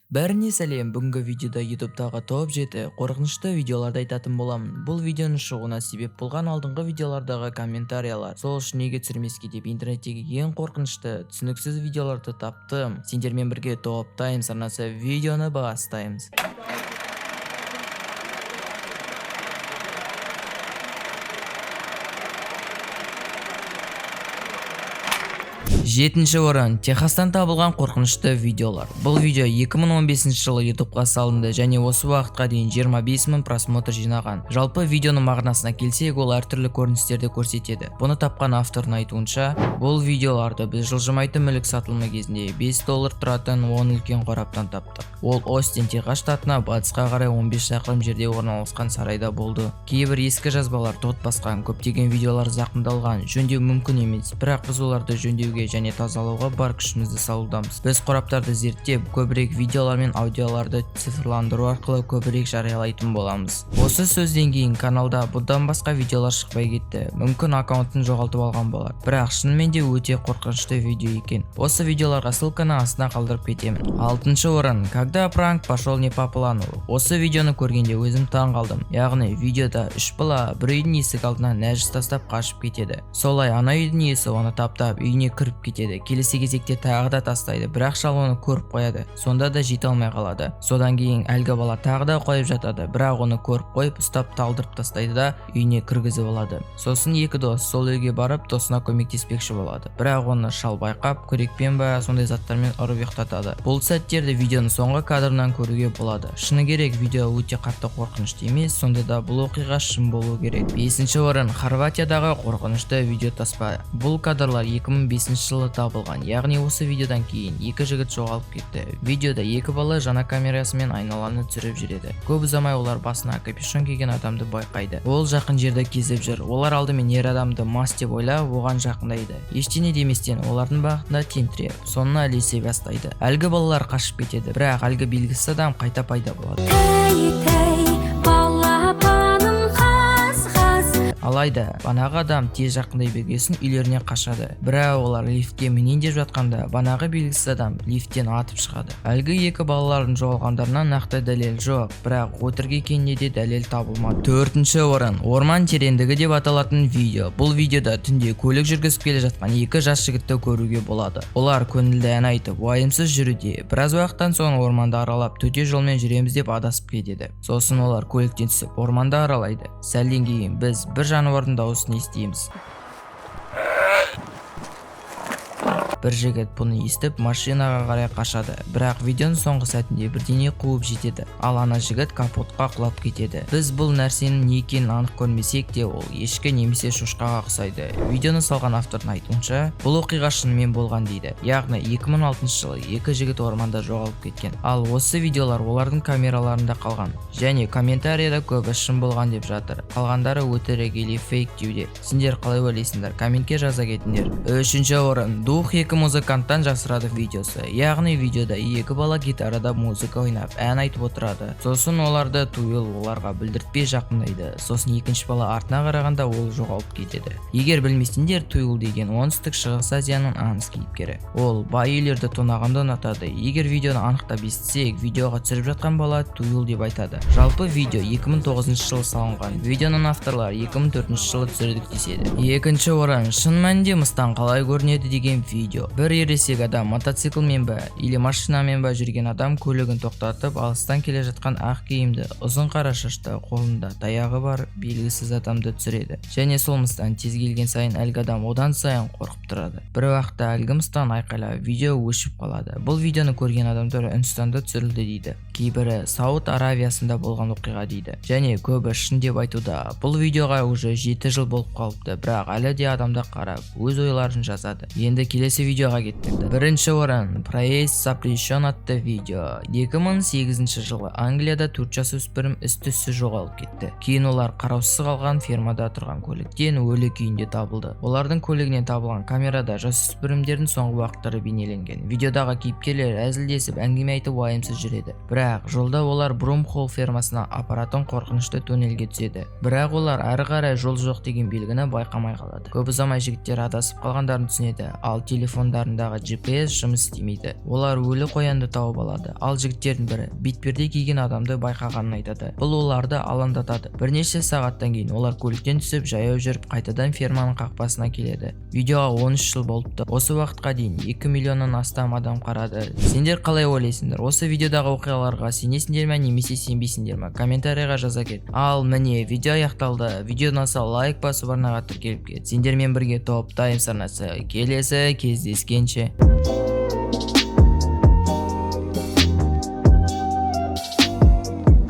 Бәріне сәлем, бүгінгі видеода YouTube'дағы топ 7 қорқынышты видеоларды айтатын боламын. Бұл видеоның шығуына себеп болған алдыңғы видеолардағы комментариялар. Сол үшін неге түсірмеске деп интернеттегі ең қорқынышты, түсініксіз видеоларды таптым. Сендермен бірге топтаймыз, арнасы видеоны бастаймыз. Жетінші орын. Техастан табылған қорқынышты видеолар. Бұл видео 2015 жылы YouTube'ға салынды және осы уақытқа дейін 25 000 просмотр жинаған. Жалпы видеоның мағынасына келсек, ол әртүрлі көріністерді көрсетеді. Бұны тапқан автордың айтуынша, бұл видеоларды біз жылжымайтын мүлік сатылымы кезінде $5 тұратын 10 үлкен қораптан таптық. Ол Остин, Техас штатына батысқа қарай 15 шақырым жерде орналасқан сарайда болды. Кейбір ескі жазбалар тот басқан, көптеген видеолар зақымдалған, жөндеу мүмкін емес, бірақ біз оларды жөндеуге және тазалауға бар күшімізді салудамыз. Біз қораптарды зерттеп, көбірек видеолар мен аудиоларды цифрландыру арқылы көбірек жариялайтын боламыз. Осы сөзден кейін каналда бұдан басқа видеолар шықпай кетті. Мүмкін аккаунтын жоғалтып алған болар. Бірақ шынымен де өте қорқынышты видео екен. Осы видеоларға ссылканы астына қалдырып кетемін. 6-шы орын. Когда пранк пошел не по плану. Осы видеоны көргенде өзім таң қалдым. Яғни видеода 3 бала бір үйдің есік алдынан нәжіс тастап қашып кетеді. Солай ана үйдің иесі оны таптап үйіне кіріп кетеді. Келесі кезекте тағы да тастайды, бірақ шал оны көріп қояды. Сонда да жете алмай қалады. Содан кейін әлгі бала тағы да қойып жатады, бірақ оны көріп қойып ұстап талдырып тастайды да үйіне кіргізіп алады. Сосын екі дос сол үйге барып досына көмектеспекші болады, бірақ оны шал байқап күрекпен ба сондай заттармен ұрып ұйықтатады. Бұл сәттерді видеоның соңғы кадрынан көруге болады. Шыны керек, видео өте қатты қорқынышты емес, сонда да бұл оқиға шын болу керек. 5-ші орын. Хорватиядағы қорқынышты видео таспа. Бұл кадрлар 2005 жылы табылған, яғни осы видеодан кейін екі жігіт жоғалып кетті. Видеода екі бала жаңа камерасымен айналаны түсіріп жүреді. Көп ұзамай олар басына капюшон киген адамды байқайды. Ол жақын жерде кезіп жүр. Олар алдымен ер адамды мас деп ойлап, оған жақындайды. Ештеңе деместен олардың бағытында тентіреп, соңына ілесе бастайды. Әлгі балалар қашып кетеді, бірақ әлгі белгісіз адам қайта пайда болады. Алайда, банағы адам тез жақындай бергесін үйлеріне қашады. Бірақ олар лифтке мінейін деп жатқанда, банағы белгісіз адам лифттен атып шығады. Әлгі екі балалардың жоғалғандарынан нақты дәлел жоқ, бірақ өтірік екеніне де дәлел табылмады. 4-ші орын. Орман тереңдігі деп аталатын видео. Бұл видеода түнде көлік жүргізіп келе жатқан екі жас жігітті көруге болады. Олар көңілді ән айтып, уайымсыз жүруде. Біраз уақыттан соң орманды аралап, төте жолмен жүреміз деп адасып кетеді. Сосын олар көліктен түсіп, орманды аралайды. Сәлден кейін біз бір жануардың дауысын естиміз. Бір жігіт бұны естіп машинаға қарай қашады, бірақ видеоның соңғы сәтінде бірдеңе қуып жетеді, ал ана жігіт капотқа құлап кетеді. Біз бұл нәрсенің не екенін анық көрмесек те, ол ешкі немесе шошқаға ұқсайды. Видеоны салған автордың айтуынша, бұл оқиға шынымен болған дейді. Яғни 2006 жылы екі жігіт орманда жоғалып кеткен. Ал осы видеолар олардың камераларында қалған. Және комментарияда көбі шын болған деп жатыр. Қалғандары өтірік или фейк деуде. Сендер қалай ойлайсыңдар? Комментке жаза кетіңдер. 3-ші орын. Дух екі музыканттан жасырады видеосы. Яғни видеода екі бала гитарада музыка ойнап, ән айтып отырады. Сосын оларды Туйл оларға білдіртпей жақындайды. Сосын екінші бала артына қарағанда ол жоғалып кетеді. Егер білмесеңдер, Туйл деген оңтүстік шығыс Азияның аңыз кейіпкері. Ол бай үйлерді тонағанды ұнатады. Егер видеоны анықтап естісек, видеоға түсіріп жатқан бала Туйл деп айтады. Жалпы видео 2009 жылы салынған. Видеоның авторлары 2004 жылы түсірдік деседі. 2-ші орын. Шын мәнінде мыстан қалай көрінеді деген видео. Бір ересек адам мотоциклмен бе или машинамен бе жүрген адам көлігін тоқтатып, алыстан келе жатқан ақ киімді, ұзын қара шашты, қолында таяғы бар белгісіз адамды түсіреді. Және сол мыстан тез келген сайын әлгі адам одан сайын қорқып тұрады. Бір уақытта әлгі мыстан айқайлап, видео өшіп қалады. Бұл видеоны көрген адамдар Үндістанда түсірілді дейді. Кейбірі Сауд Аравиясында болған оқиға дейді. Және көбі шын деп айтуда. Бұл видеоға уже 7 жыл болып қалыпты, бірақ әлі де адамдар қарап, өз ойларын жазады. Енді келесі видеоға кеттік. 1-ші орын. Проезд запрещен атты видео. 2008 жылы Англияда 4 жасөспірім із-түзсіз жоғалып кетті. Кейін олар қараусыз қалған фермада тұрған көліктен өлі күйінде табылды. Олардың көлігінен табылған камерада жасөспірімдердің соңғы уақыттары бейнеленген. Видеодағы кейіпкерлер әзілдесіп әңгіме айтып уайымсыз жүреді. Бірақ жолда олар Брумхолл фермасына апаратын қорқынышты тоннельге түседі. Бірақ олар әрі қарай жол жоқ деген белгіні байқамай қалады. Көп ұзамай жігіттер адасып қалғандарын түсінеді, ал телефон телефондарындағы GPS жұмыс істемейді. Олар өлі қоянды тауып алады. Ал жігіттердің бірі бетперде киген адамды байқағанын айтады. Бұл оларды алаңдатады. Бірнеше сағаттан кейін олар көліктен түсіп, жаяу жүріп, қайтадан ферманың қақпасына келеді. Видеоға 13 жыл болыпты. Осы уақытқа дейін 2 миллионнан астам адам қарады. Сендер қалай ойлайсыңдар? Осы видеодағы оқиғаларға сенесіңдер ме, немесе сенбейсіңдер ме? Комментарийға жаза кет. Ал міне, видео аяқталды. Видео ұнаса лайк басып, арнаға тіркеліп кет. Сендермен бірге топтаймын санасы. Келесі кездескенше.